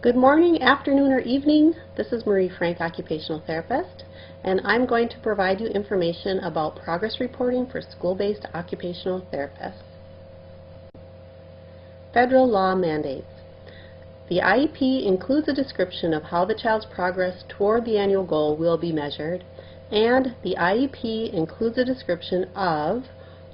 Good morning, afternoon, or evening. This is Marie Frank, occupational therapist, and I'm going to provide you information about progress reporting for school-based occupational therapists. Federal law mandates. The IEP includes a description of how the child's progress toward the annual goal will be measured, and the IEP includes a description of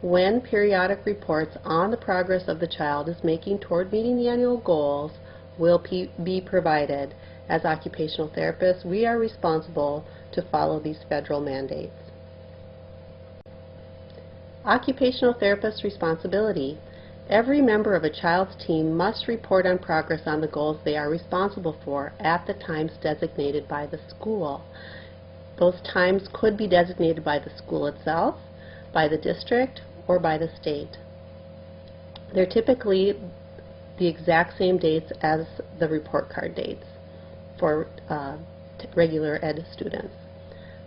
when periodic reports on the progress of the child is making toward meeting the annual goals will be provided. As occupational therapists, we are responsible to follow these federal mandates. Occupational therapist responsibility. Every member of a child's team must report on progress on the goals they are responsible for at the times designated by the school. Those times could be designated by the school itself, by the district, or by the state. They're typically the exact same dates as the report card dates for regular ed students.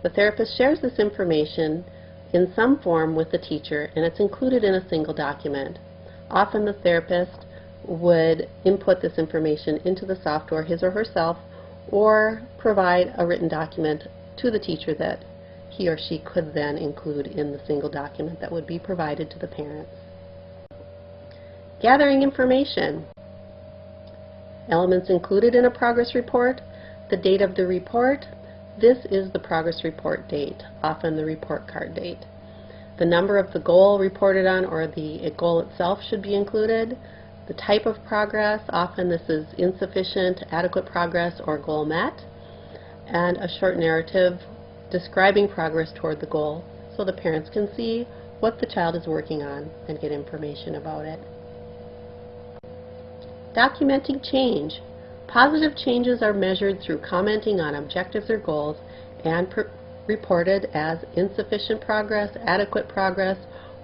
The therapist shares this information in some form with the teacher, and it's included in a single document. Often the therapist would input this information into the software his or herself, or provide a written document to the teacher that he or she could then include in the single document that would be provided to the parents. Gathering information. Elements included in a progress report. The date of the report. This is the progress report date, often the report card date. The number of the goal reported on, or the goal itself, should be included. The type of progress, often this is insufficient, adequate progress, or goal met. And a short narrative describing progress toward the goal so the parents can see what the child is working on and get information about it. Documenting change. Positive changes are measured through commenting on objectives or goals and reported as insufficient progress, adequate progress,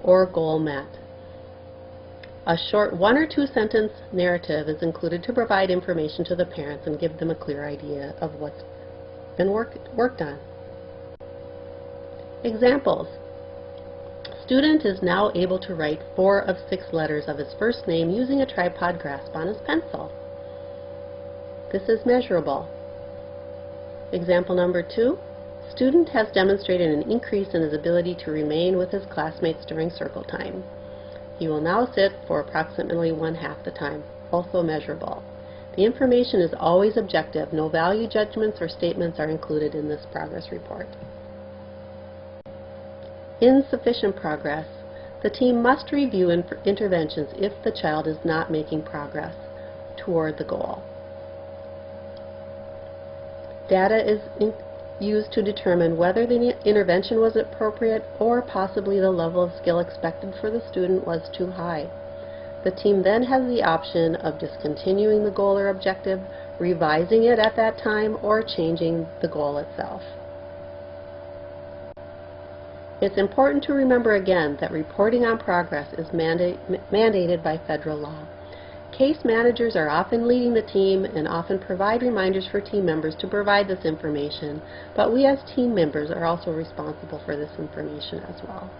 or goal met. A short 1 or 2 sentence narrative is included to provide information to the parents and give them a clear idea of what's been worked on. Examples. Student is now able to write 4 of 6 letters of his first name using a tripod grasp on his pencil. This is measurable. Example number 2. Student has demonstrated an increase in his ability to remain with his classmates during circle time. He will now sit for approximately 1/2 the time, also measurable. The information is always objective. No value judgments or statements are included in this progress report. Insufficient progress. The team must review interventions if the child is not making progress toward the goal. Data is used to determine whether the intervention was appropriate or possibly the level of skill expected for the student was too high. The team then has the option of discontinuing the goal or objective, revising it at that time, or changing the goal itself. It's important to remember again that reporting on progress is mandated by federal law. Case managers are often leading the team and often provide reminders for team members to provide this information, but we as team members are also responsible for this information as well.